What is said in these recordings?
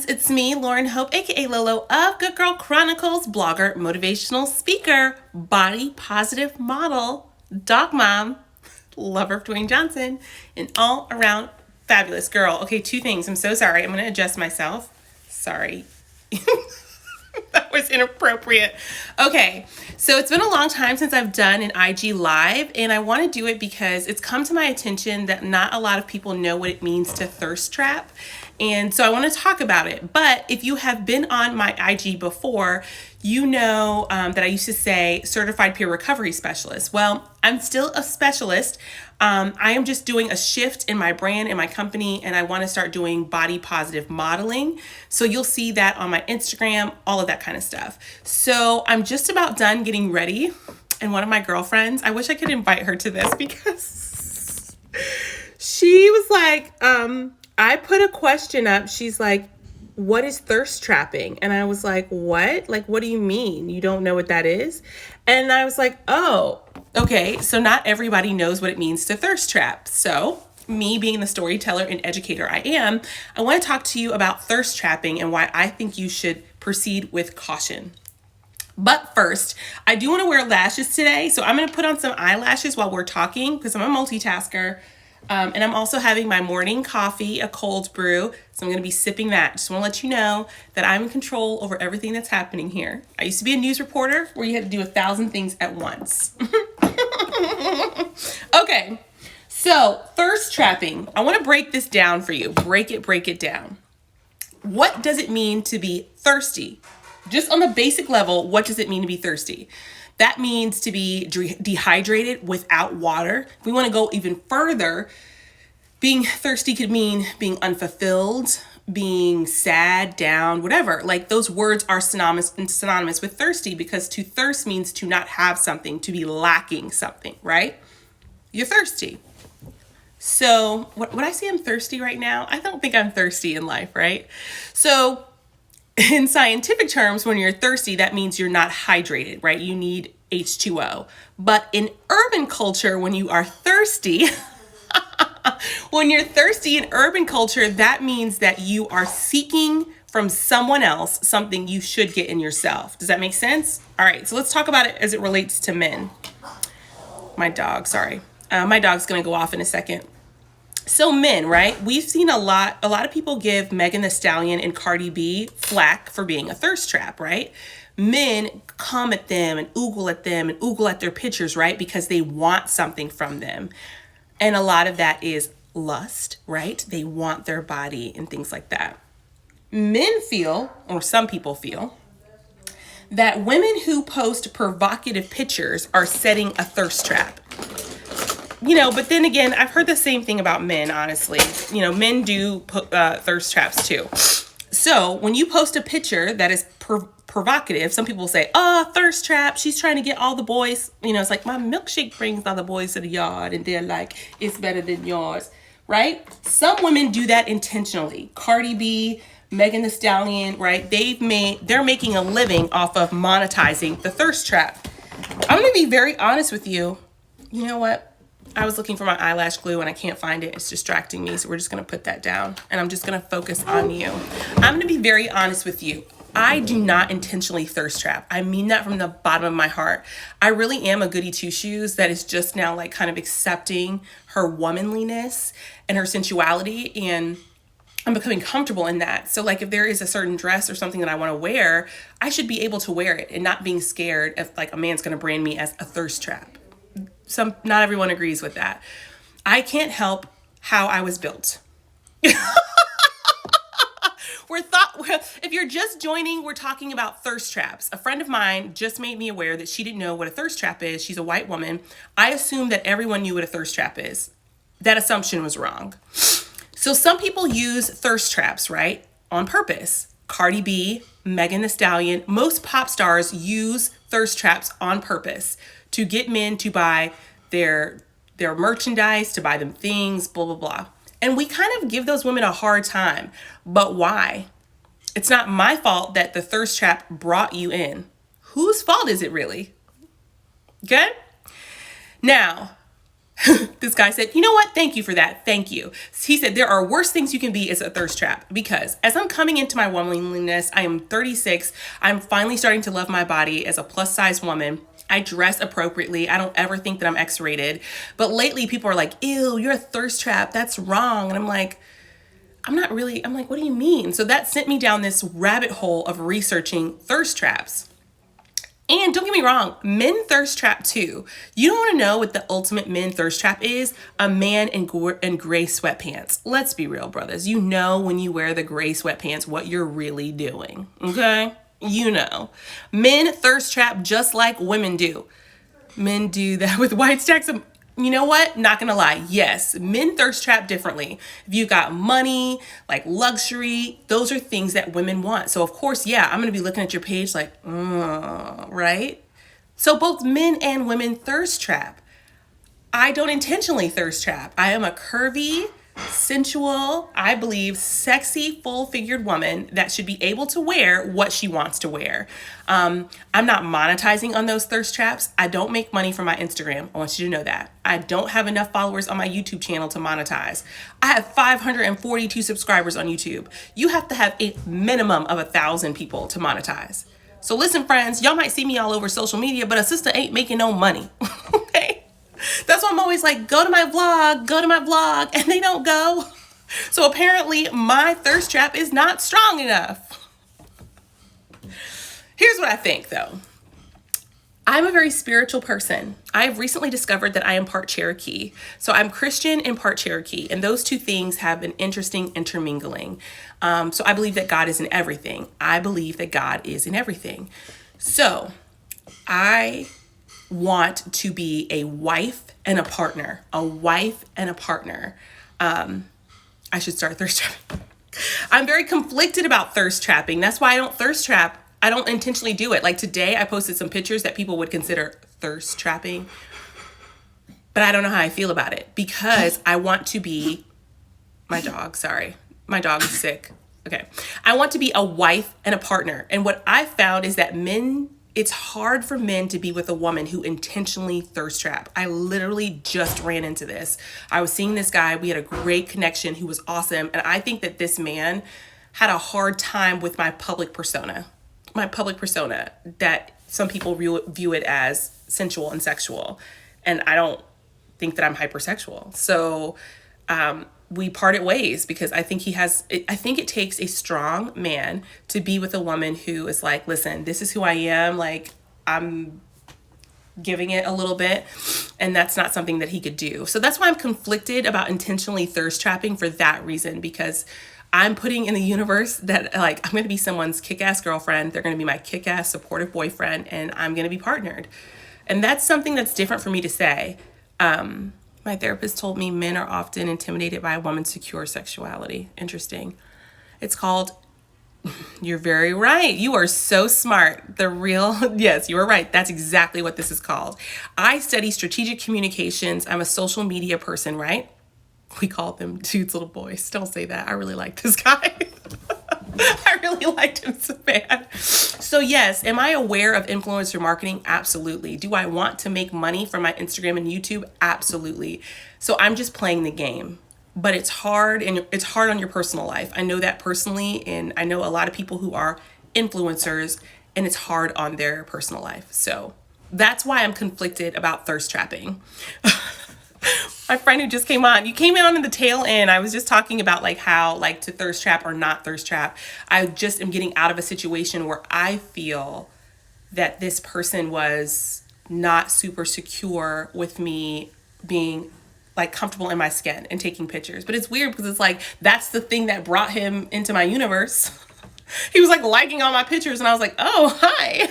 friends, it's me, Lauren Hope, aka Lolo of Good Girl Chronicles, blogger, motivational speaker, body positive model, dog mom, lover of Dwayne Johnson, and all around fabulous girl. Okay, two things. I'm so sorry. I'm going to adjust myself. Sorry. That was inappropriate. Okay, so it's been a long time since I've done an IG live, and I want to do it because it's come to my attention that not a lot of people know what it means to thirst trap. And so I want to talk about it. But if you have been on my IG before, you know that I used to say certified peer recovery specialist. Well, I'm still a specialist. I am just doing a shift in my brand, in my company, and I want to start doing body positive modeling. So you'll see that on my Instagram, all of that kind of stuff. So I'm just about done getting ready. And one of my girlfriends, I wish I could invite her to this because she was like, I put a question up. She's like, what is thirst trapping? And I was like, what? Like, what do you mean? You don't know what that is? And I was like, oh, okay. So not everybody knows what it means to thirst trap. So me being the storyteller and educator I am, I want to talk to you about thirst trapping and why I think you should proceed with caution. But first, I do want to wear lashes today. So I'm going to put on some eyelashes while we're talking because I'm a multitasker. And I'm also having my morning coffee, a cold brew. So I'm going to be sipping that. Just want to let you know that I'm in control over everything that's happening here. I used to be a news reporter where you had to do 1,000 things at once. Okay, so thirst trapping. I want to break this down for you. Break it down. What does it mean to be thirsty? Just on the basic level, what does it mean to be thirsty? That means to be dehydrated without water. If we want to go even further, being thirsty could mean being unfulfilled, being sad, down, whatever. Like those words are synonymous with thirsty because to thirst means to not have something, to be lacking something, right? You're thirsty. So when I say I'm thirsty right now, I don't think I'm thirsty in life, right? So in scientific terms, when you're thirsty, that means you're not hydrated, right? You need H2O. But in urban culture, when you are thirsty, when you're thirsty in urban culture, that means that you are seeking from someone else something you should get in yourself. Does that make sense? All right, so let's talk about it as it relates to men. My dog, sorry. My dog's gonna go off in a second. So men, right? We've seen a lot of people give Megan Thee Stallion and Cardi B flack for being a thirst trap, right? Men come at them and oogle at them and oogle at their pictures, right? Because they want something from them. And a lot of that is lust, right? They want their body and things like that. Men feel, or some people feel, that women who post provocative pictures are setting a thirst trap. You know, but then again, I've heard the same thing about men, honestly. You know, men do put thirst traps too. So when you post a picture that is provocative, some people say, oh, thirst trap, she's trying to get all the boys. You know, it's like my milkshake brings all the boys to the yard and they're like, it's better than yours, right? Some women do that intentionally. Cardi B, Megan Thee Stallion, right? They're making a living off of monetizing the thirst trap. I'm going to be very honest with you. You know what? I was looking for my eyelash glue and I can't find it. It's distracting me. So we're just going to put that down and I'm just going to focus on you. I'm going to be very honest with you. I do not intentionally thirst trap. I mean that from the bottom of my heart. I really am a goody two shoes that is just now like kind of accepting her womanliness and her sensuality, and I'm becoming comfortable in that. So like if there is a certain dress or something that I want to wear, I should be able to wear it and not being scared if like a man's going to brand me as a thirst trap. Not everyone agrees with that. I can't help how I was built. If you're just joining, we're talking about thirst traps. A friend of mine just made me aware that she didn't know what a thirst trap is. She's a white woman. I assumed that everyone knew what a thirst trap is. That assumption was wrong. So some people use thirst traps, right? On purpose. Cardi B, Megan Thee Stallion, most pop stars use thirst traps on purpose to get men to buy their merchandise, to buy them things, blah, blah, blah. And we kind of give those women a hard time. But why? It's not my fault that the thirst trap brought you in. Whose fault is it really? Okay? Now, This guy said, you know what? Thank you for that. Thank you. He said, there are worse things you can be as a thirst trap, because as I'm coming into my womanliness, I am 36. I'm finally starting to love my body as a plus size woman. I dress appropriately. I don't ever think that I'm X-rated. But lately people are like, ew, you're a thirst trap. That's wrong. And I'm like, I'm like, what do you mean? So that sent me down this rabbit hole of researching thirst traps. And don't get me wrong, men thirst trap too. You don't want to know what the ultimate men thirst trap is? A man in gray sweatpants. Let's be real, brothers. You know when you wear the gray sweatpants what you're really doing, okay? You know. Men thirst trap just like women do. Men do that with white stacks of... You know what? Not gonna lie. Yes, men thirst trap differently. If you got money, like luxury, those are things that women want. So of course, yeah, I'm gonna be looking at your page like, right? So both men and women thirst trap. I don't intentionally thirst trap. I am a curvy, sensual, I believe, sexy, full-figured woman that should be able to wear what she wants to wear. I'm not monetizing on those thirst traps. I don't make money from my Instagram. I want you to know that. I don't have enough followers on my YouTube channel to monetize. I have 542 subscribers on YouTube. You have to have a minimum of 1,000 people to monetize. So listen, friends, y'all might see me all over social media, but a sister ain't making no money. Okay? That's why I'm always like, go to my vlog, and they don't go. So apparently my thirst trap is not strong enough. Here's what I think though. I'm a very spiritual person. I've recently discovered that I am part Cherokee. So I'm Christian and part Cherokee, and those two things have an interesting intermingling. So I believe that God is in everything. I believe that God is in everything. So I want to be a wife and a partner. I should start thirst trapping. I'm very conflicted about thirst trapping. That's why I don't thirst trap. I don't intentionally do it. Like today, I posted some pictures that people would consider thirst trapping, but I don't know how I feel about it because I want to be my dog is sick. Okay. I want to be a wife and a partner. And what I found is that it's hard for men to be with a woman who intentionally thirst trap. I literally just ran into this. I was seeing this guy. We had a great connection. He was awesome. And I think that this man had a hard time with my public persona that some people view it as sensual and sexual. And I don't think that I'm hypersexual. So we parted ways because I think it takes a strong man to be with a woman who is like, listen, this is who I am. Like, I'm giving it a little bit, and that's not something that he could do. So that's why I'm conflicted about intentionally thirst trapping for that reason, because I'm putting in the universe that like, I'm going to be someone's kick-ass girlfriend. They're going to be my kick-ass supportive boyfriend, and I'm going to be partnered. And that's something that's different for me to say. My therapist told me men are often intimidated by a woman's secure sexuality. Interesting. It's called, you're very right. You are so smart. Yes, you were right. That's exactly what this is called. I study strategic communications. I'm a social media person, right? We call them dude's little boys. Don't say that. I really like this guy. I really liked him so bad. So yes, am I aware of influencer marketing? Absolutely. Do I want to make money from my Instagram and YouTube? Absolutely. So I'm just playing the game, but it's hard, and it's hard on your personal life. I know that personally, and I know a lot of people who are influencers, and it's hard on their personal life. So that's why I'm conflicted about thirst trapping. My friend who just came on, you came in on the tail end. I was just talking about like how like to thirst trap or not thirst trap. I just am getting out of a situation where I feel that this person was not super secure with me being like comfortable in my skin and taking pictures. But it's weird because it's like, that's the thing that brought him into my universe. He was like liking all my pictures and I was like, oh, hi.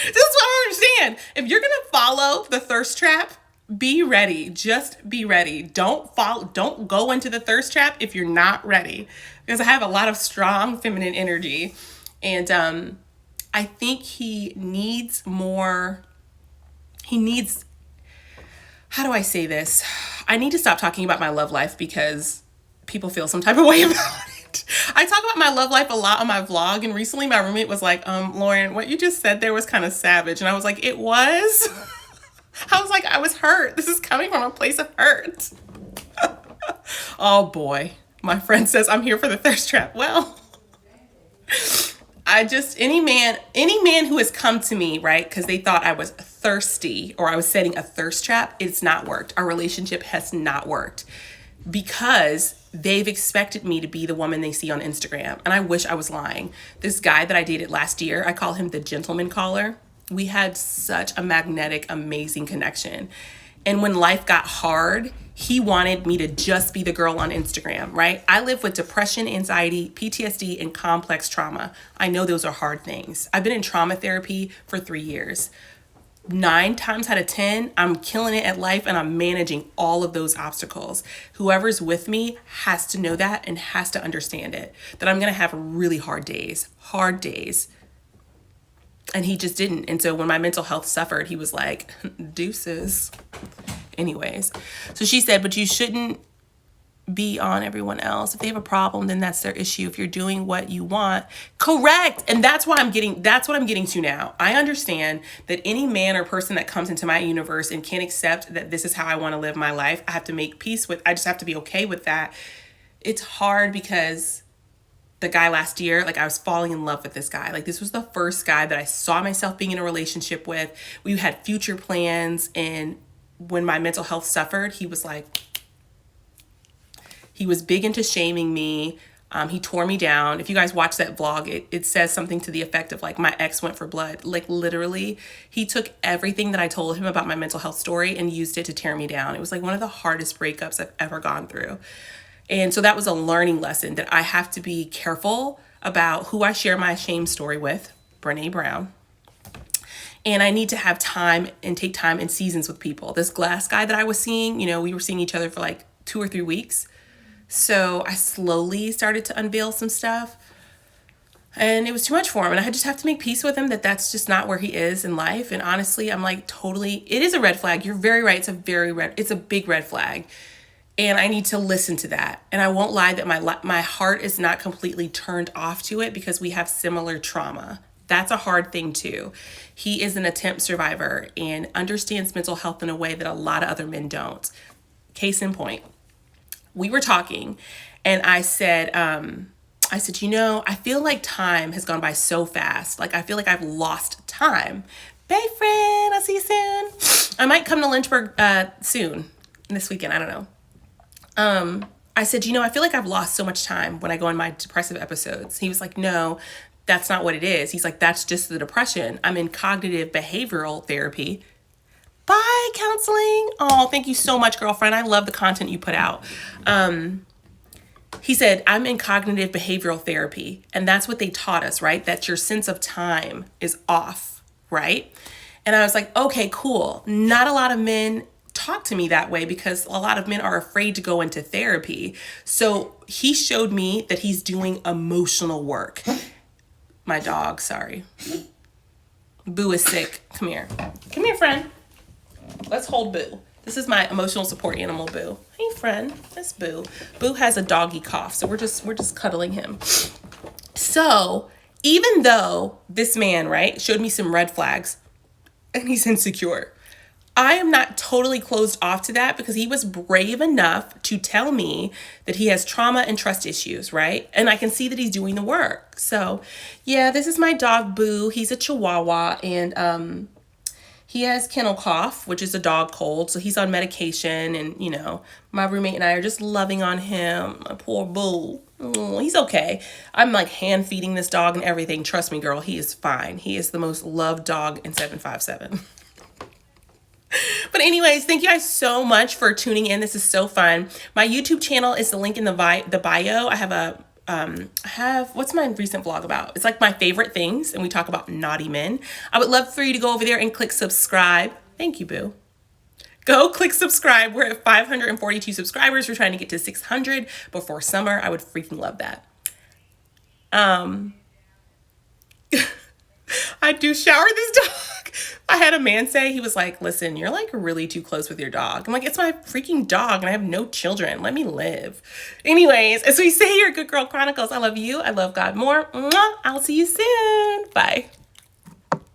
This is what I understand. If you're going to follow the thirst trap, be ready. Just be ready. Don't go into the thirst trap if you're not ready, because I have a lot of strong feminine energy, and I think he needs, how do I say this? I need to stop talking about my love life because people feel some type of way about it. I talk about my love life a lot on my vlog, and recently my roommate was like, Lauren, what you just said there was kind of savage. And I was like, it was? I was like, I was hurt. This is coming from a place of hurt. Oh boy. My friend says, I'm here for the thirst trap. Well, any man who has come to me, right, because they thought I was thirsty or I was setting a thirst trap, it's not worked. Our relationship has not worked because they've expected me to be the woman they see on Instagram. And I wish I was lying. This guy that I dated last year, I call him the gentleman caller. We had such a magnetic, amazing connection. And when life got hard, he wanted me to just be the girl on Instagram, right? I live with depression, anxiety, PTSD, and complex trauma. I know those are hard things. I've been in trauma therapy for 3 years. 9 times out of 10, I'm killing it at life and I'm managing all of those obstacles. Whoever's with me has to know that and has to understand it, that I'm going to have really hard days. And he just didn't. And so when my mental health suffered, he was like, deuces. Anyways, so she said, but you shouldn't be on everyone else. If they have a problem, then that's their issue. If you're doing what you want. Correct. And that's what I'm getting to now. I understand that any man or person that comes into my universe and can't accept that this is how I want to live my life, I just have to be okay with that. It's hard because the guy last year, like I was falling in love with this guy. Like this was the first guy that I saw myself being in a relationship with. We had future plans. And when my mental health suffered, he was big into shaming me. He tore me down. If you guys watch that vlog, it says something to the effect of like, my ex went for blood. Like literally, he took everything that I told him about my mental health story and used it to tear me down. It was like one of the hardest breakups I've ever gone through. And so that was a learning lesson that I have to be careful about who I share my shame story with, Brene Brown. And I need to have time and take time and seasons with people. This glass guy that I was seeing, we were seeing each other for like 2 or 3 weeks. So I slowly started to unveil some stuff. And it was too much for him. And I just have to make peace with him that that's just not where he is in life. And honestly, I'm like it is a red flag. You're very right. It's a big red flag. And I need to listen to that. And I won't lie that my heart is not completely turned off to it because we have similar trauma. That's a hard thing too. He is an attempt survivor and understands mental health in a way that a lot of other men don't. Case in point, we were talking and I said, I feel like time has gone by so fast. Like I feel like I've lost time. Bae friend, I'll see you soon. I might come to Lynchburg soon, this weekend, I don't know. I said, I feel like I've lost so much time when I go on my depressive episodes. He was like, no, that's not what it is. He's like, that's just the depression. I'm in cognitive behavioral therapy. Bye, counseling. Oh, thank you so much, girlfriend. I love the content you put out. He said, I'm in cognitive behavioral therapy. And that's what they taught us, right? That your sense of time is off, right? And I was like, okay, cool. Not a lot of men talk to me that way because a lot of men are afraid to go into therapy. So he showed me that he's doing emotional work. My dog, sorry. Boo is sick. Come here. Come here, friend. Let's hold Boo. This is my emotional support animal, Boo. Hey, friend. That's Boo. Boo has a doggy cough, so we're just cuddling him. So even though this man, right, showed me some red flags and he's insecure, I am not totally closed off to that because he was brave enough to tell me that he has trauma and trust issues, right? And I can see that he's doing the work. So yeah, this is my dog, Boo. He's a Chihuahua and he has kennel cough, which is a dog cold. So he's on medication and, my roommate and I are just loving on him. My poor Boo. Oh, he's okay. I'm like hand feeding this dog and everything. Trust me, girl, he is fine. He is the most loved dog in 757. But anyways, thank you guys so much for tuning in. This is so fun. My YouTube channel is the link in the bio. I have what's my recent vlog about? It's like my favorite things, and we talk about naughty men. I would love for you to go over there and click subscribe. Thank you, Boo. Go click subscribe. We're at 542 subscribers. We're trying to get to 600 before summer. I would freaking love that. I do shower this dog. I had a man say, he was like, listen, you're like really too close with your dog. I'm like, it's my freaking dog and I have no children. Let me live. Anyways, as we say here at Good Girl Chronicles, I love you. I love God more. Mwah. I'll see you soon. Bye.